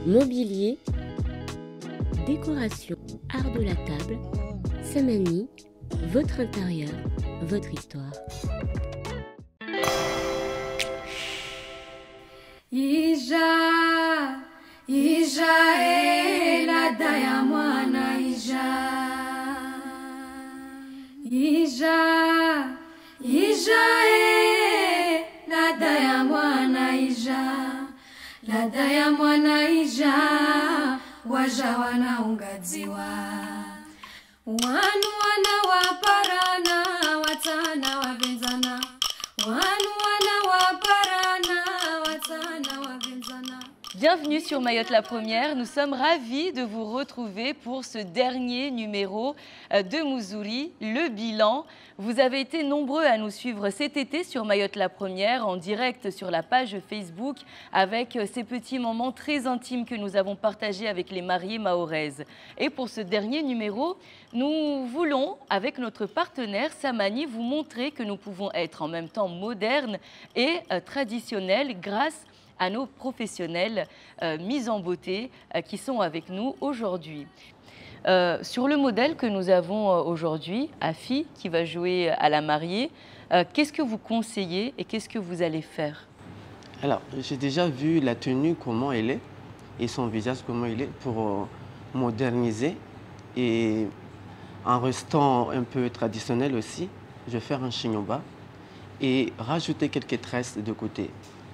mobilier, décoration, art de la table, Samani, votre intérieur, votre histoire. Ija, Ija ladha ya mwana Ija. Ija, Ija ladha ya mwana Ija. Ladha ya mwana Ija, waja wanaungadziwa. Wanu wanawaparana, watana wavenzana. Wanu wanawaparana, watana wavenzana. Bienvenue sur Mayotte la Première. Nous sommes ravis de vous retrouver pour ce dernier numéro de Mouzouri, le bilan. Vous avez été nombreux à nous suivre cet été sur Mayotte la Première, en direct sur la page Facebook, avec ces petits moments très intimes que nous avons partagés avec les mariés mahoraises. Et pour ce dernier numéro, nous voulons, avec notre partenaire Samani, vous montrer que nous pouvons être en même temps modernes et traditionnels grâce à nos professionnels mis en beauté qui sont avec nous aujourd'hui. Sur le modèle que nous avons aujourd'hui, Afi, qui va jouer à la mariée, qu'est-ce que vous conseillez et qu'est-ce que vous allez faire? Alors, j'ai déjà vu la tenue, comment elle est, et son visage, comment il est, pour moderniser. Et en restant un peu traditionnel aussi, je vais faire un chignon bas et rajouter quelques tresses de côté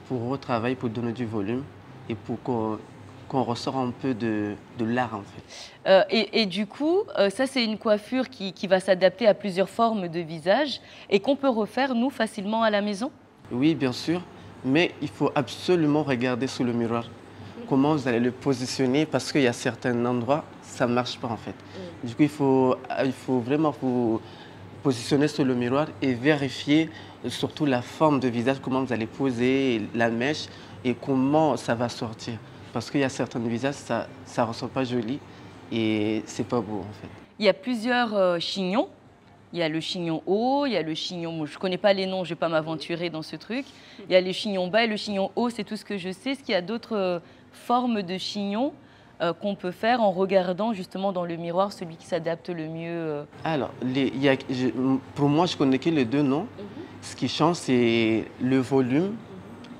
pour retravailler, pour donner du volume et pour qu'on ressort un peu de l'art en fait. Et du coup, ça c'est une coiffure qui va s'adapter à plusieurs formes de visage et qu'on peut refaire nous facilement à la maison? Oui, bien sûr, mais il faut absolument regarder sous le miroir comment vous allez le positionner parce qu'il y a certains endroits, ça ne marche pas en fait. Du coup, il faut vraiment vous positionner sur le miroir et vérifier surtout la forme de visage, comment vous allez poser la mèche et comment ça va sortir. Parce qu'il y a certains visages, ça ne ressort pas joli et c'est pas beau en fait. Il y a plusieurs chignons. Il y a le chignon haut, il y a le chignon... Je ne connais pas les noms, je ne vais pas m'aventurer dans ce truc. Il y a les chignons bas et le chignon haut, c'est tout ce que je sais. Est-ce qu'il y a d'autres formes de chignons qu'on peut faire en regardant justement dans le miroir celui qui s'adapte le mieux? Alors, pour moi, je connais que les deux noms. Ce qui change, c'est le volume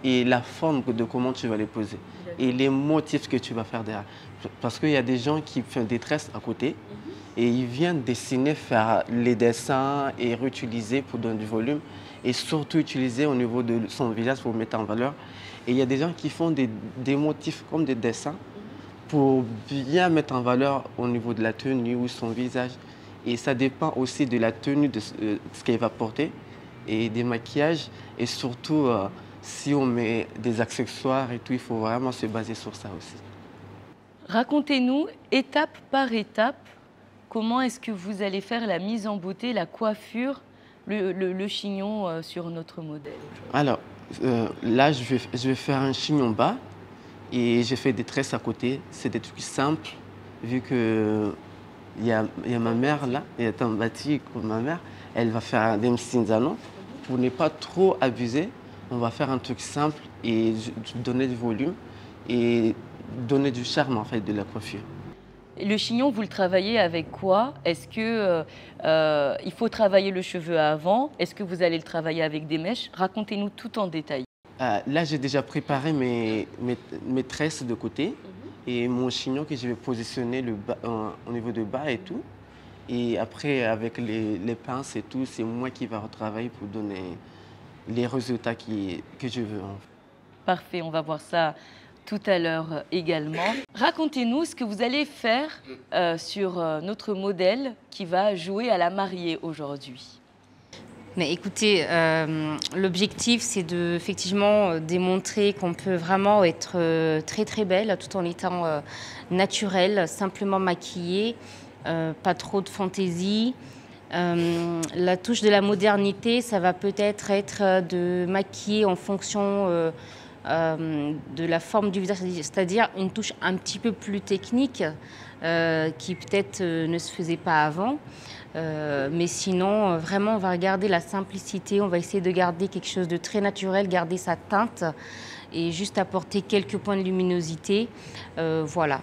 et la forme de comment tu vas les poser. Et les motifs que tu vas faire derrière. Parce qu'il y a des gens qui font des tresses à côté et ils viennent dessiner, faire les dessins et réutiliser pour donner du volume et surtout utiliser au niveau de son visage pour mettre en valeur. Et il y a des gens qui font des motifs comme des dessins pour bien mettre en valeur au niveau de la tenue ou son visage. Et ça dépend aussi de la tenue, de ce qu'elle va porter et des maquillages et surtout si on met des accessoires et tout, il faut vraiment se baser sur ça aussi. Racontez-nous, étape par étape, comment est-ce que vous allez faire la mise en beauté, la coiffure, le chignon sur notre modèle? Alors, là, je vais faire un chignon bas et j'ai fait des tresses à côté. C'est des trucs simples, vu que il y a ma mère là, il y a Tambati, ma mère, elle va faire des msinzano. Pour ne pas trop abuser, on va faire un truc simple et donner du volume et donner du charme en fait de la coiffure. Le chignon, vous le travaillez avec quoi? Est-ce que il faut travailler le cheveu avant? Est-ce que vous allez le travailler avec des mèches? Racontez-nous tout en détail. Là, j'ai déjà préparé mes tresses de côté et mon chignon que je vais positionner au niveau de bas et tout. Et après, avec les pinces et tout, c'est moi qui vais retravailler pour donner les résultats que je veux. Parfait, on va voir ça tout à l'heure également. Racontez-nous ce que vous allez faire sur notre modèle qui va jouer à la mariée aujourd'hui. Mais écoutez, l'objectif, c'est de effectivement démontrer qu'on peut vraiment être très très belle tout en étant naturelle, simplement maquillée. Pas trop de fantaisie. La touche de la modernité, ça va peut-être être de maquiller en fonction de la forme du visage, c'est-à-dire une touche un petit peu plus technique qui peut-être ne se faisait pas avant. Mais sinon, vraiment, on va regarder la simplicité, on va essayer de garder quelque chose de très naturel, garder sa teinte et juste apporter quelques points de luminosité. Voilà,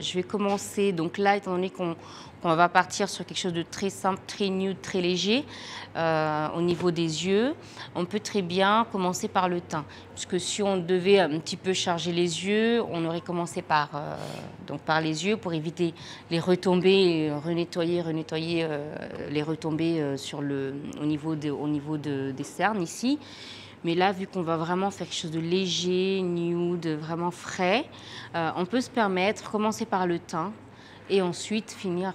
je vais commencer. Donc là, étant donné qu'on va partir sur quelque chose de très simple, très nude, très léger, au niveau des yeux, on peut très bien commencer par le teint. Puisque si on devait un petit peu charger les yeux, on aurait commencé par les yeux pour éviter les retombées, renettoyer les retombées au niveau des cernes ici. Mais là, vu qu'on va vraiment faire quelque chose de léger, nude, vraiment frais, on peut se permettre, commencer par le teint et ensuite finir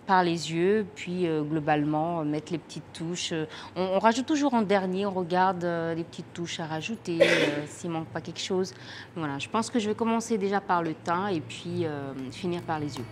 par les yeux, puis globalement mettre les petites touches. On rajoute toujours en dernier, on regarde les petites touches à rajouter, s'il manque pas quelque chose. Voilà, je pense que je vais commencer déjà par le teint et puis finir par les yeux.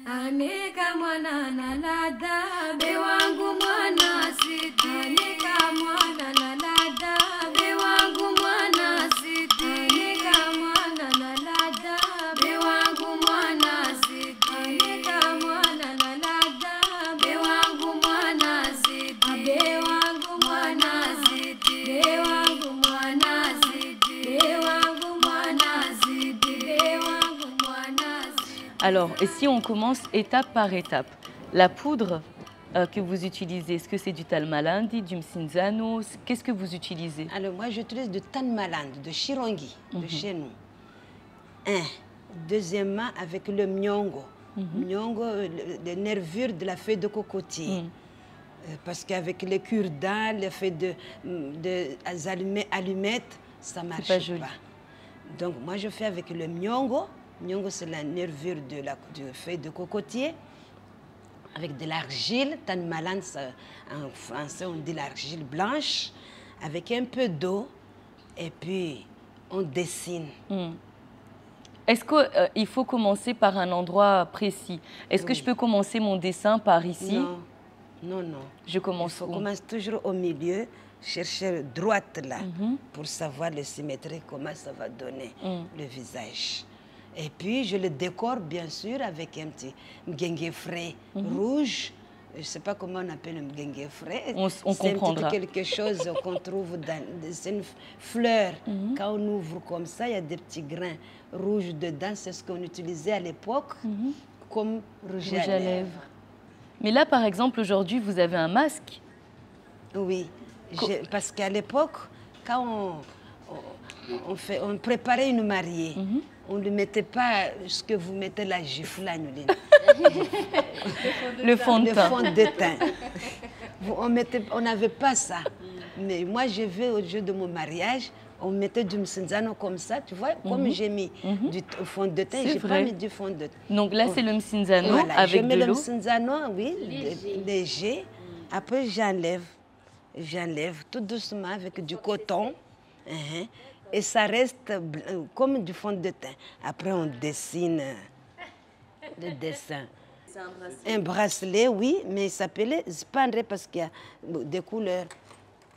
Anika mwana na lada, bewangu mwana siti. Anika mwana na lada, bewangu mwana siti. Anika mwana na lada, bewangu mwana siti. Anika mwana na lada, bewangu mwana siti. Bewangu mwana siti. Bewangu mwana siti. Bewangu mwana siti. Bewangu mwana siti. Alors, et si on commence étape par étape, la poudre que vous utilisez, est-ce que c'est du Talmalandi, du Mcinzano? Qu'est-ce que vous utilisez? Alors moi j'utilise du Talmalandi, de Chirongi, de chez nous. Deuxièmement, avec le Mnyongo. Mnyongo, les nervures de la feuille de cocotier. Parce qu'avec les cure-dents, les feuilles allumettes, ça ne marche pas. Donc moi je fais avec le Mnyongo. Mnyongo, c'est la nervure de la feuille de cocotier. Avec de l'argile, Talmalandi, en français on dit l'argile blanche, avec un peu d'eau, et puis on dessine. Est-ce qu'il faut commencer par un endroit précis? Est-ce que je peux commencer mon dessin par ici? Non, non, non. Je commence où? On commence toujours au milieu, chercher droite là, pour savoir la symétrie, comment ça va donner le visage. Et puis, je le décore, bien sûr, avec un petit mgengue frais rouge. Je ne sais pas comment on appelle le mgengue frais. On comprendra. C'est quelque chose qu'on trouve dans... C'est une fleur. Quand on ouvre comme ça, il y a des petits grains rouges dedans. C'est ce qu'on utilisait à l'époque comme rouge à lèvres. Mais là, par exemple, aujourd'hui, vous avez un masque. Oui, parce qu'à l'époque, quand on préparait une mariée, on ne mettait pas ce que vous mettez la gifle, le fond de teint. Le fond de teint. On n'avait pas ça. Mais moi, je vais au jour de mon mariage, on mettait du Mcinzano comme ça, tu vois, comme j'ai mis du fond de teint, je n'ai pas mis du fond de teint. Donc là, c'est le Mcinzano voilà, avec de l'eau. Je mets le Mcinzano, oui, léger. Après, j'enlève tout doucement avec du coton. Et ça reste comme du fond de teint. Après, on dessine le dessin. Un bracelet, oui, mais il s'appelait Spandre parce qu'il y a des couleurs.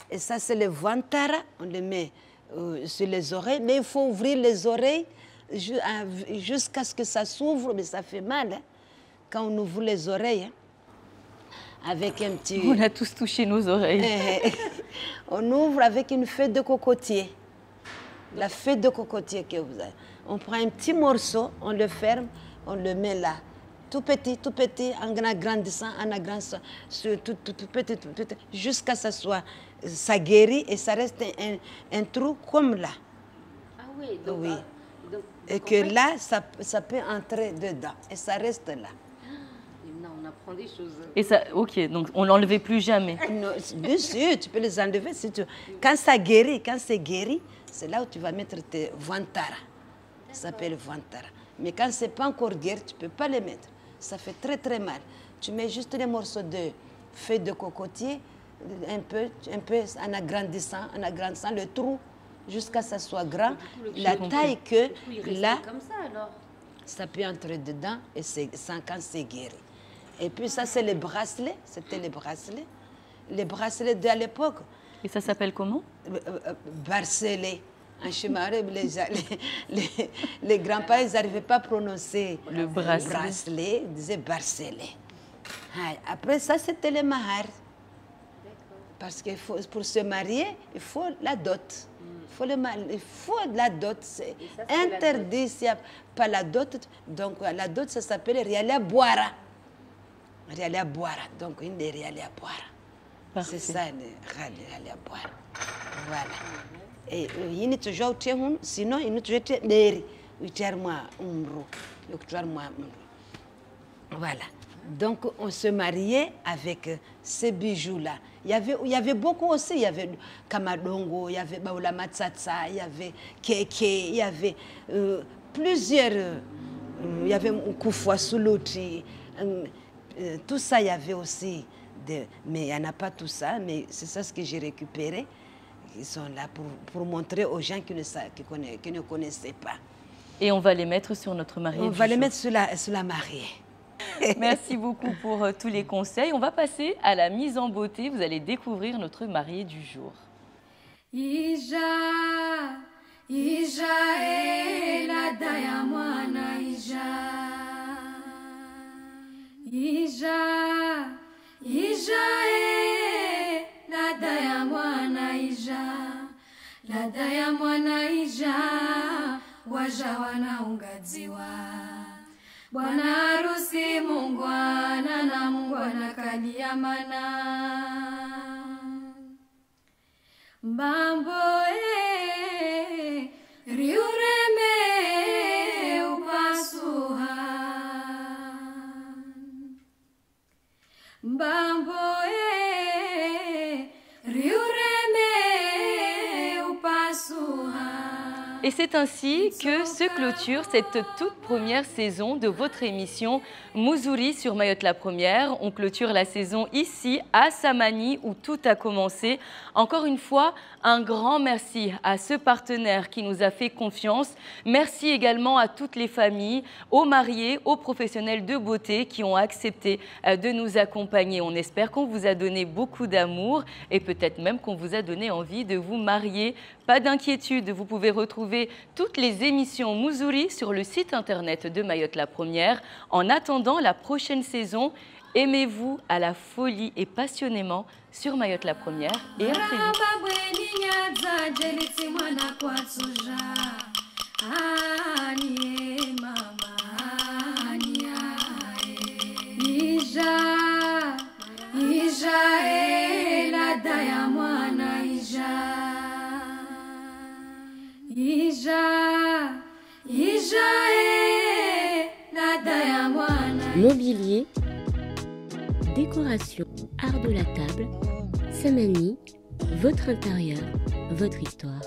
Et ça, c'est le Vantara. On le met sur les oreilles. Mais il faut ouvrir les oreilles jusqu'à ce que ça s'ouvre. Mais ça fait mal quand on ouvre les oreilles. Avec un petit... On a tous touché nos oreilles. On ouvre avec une feuille de cocotier. La feuille de cocotier que vous avez. On prend un petit morceau, on le ferme, on le met là. Tout petit, en agrandissant, tout petit, jusqu'à ce que ça guérit et ça reste un trou comme là. Ah oui, donc, oui. Et que là, ça peut entrer dedans et ça reste là. On apprend des choses. Et ça, ok, donc on l'enlevait plus jamais. Non, bien sûr, tu peux les enlever si tu... Quand ça guérit, c'est là où tu vas mettre tes Vantara. Ça s'appelle Vantara. Mais quand c'est pas encore guéri, tu peux pas les mettre. Ça fait très très mal. Tu mets juste les morceaux de feuilles de cocotier, un peu en agrandissant le trou jusqu'à ce que ça soit grand. La taille que là, comme ça, alors. Ça peut entrer dedans et quand c'est guéri. Et puis ça, c'est les bracelets. C'était les bracelets. Les bracelets de l'époque. Et ça s'appelle comment? Bracelet. En chemaré, les grands-parents, ils n'arrivaient pas à prononcer le bracelet. Ils disaient bracelet. Après ça, c'était les mahar. Parce que pour se marier, il faut la dot. Il faut la dot. C'est interdit s'il n'y a pas la dot. Donc la dot, ça s'appelle Rialia Boara. Rialia Boara. Donc une des Rialia Boara. C'est ça, Rialia Boara. Voilà. Et il n'y a toujours pas de sinon il n'y a toujours pas de voilà. Donc on se mariait avec ces bijoux-là. Il y avait beaucoup aussi. Il y avait Kamadongo, il y avait Baoula Matsatsa, il y avait Keke, il y avait plusieurs. Il y avait Koufoua Souloti. Tout ça, il y avait aussi. Mais il n'y en a pas tout ça. Mais c'est ça ce que j'ai récupéré. Ils sont là pour montrer aux gens qui ne connaissaient pas. Et on va les mettre sur notre mariée. On va les mettre sur la mariée. Merci beaucoup pour tous les conseils. On va passer à la mise en beauté. Vous allez découvrir notre mariée du jour. Ija, Ija, la daya mwana Ija. Ija, Ija, la daya mwana Ija. La daya mwana Ija, waja wanaungadziwa. Bwana harusi mungwana na mungwana kaliamana. Mbambo riureme upasuha. Mbambo riureme upasuha. Et c'est ainsi que se clôture cette toute première saison de votre émission Muzuri sur Mayotte la Première. On clôture la saison ici à Samani où tout a commencé. Encore une fois, un grand merci à ce partenaire qui nous a fait confiance. Merci également à toutes les familles, aux mariés, aux professionnels de beauté qui ont accepté de nous accompagner. On espère qu'on vous a donné beaucoup d'amour et peut-être même qu'on vous a donné envie de vous marier. Pas d'inquiétude, vous pouvez retrouver toutes les émissions Muzuri sur le site internet de Mayotte la Première. En attendant la prochaine saison, aimez-vous à la folie et passionnément sur Mayotte la Première. Et à très Mobilier, décoration, art de la table, Samani, votre intérieur, votre histoire.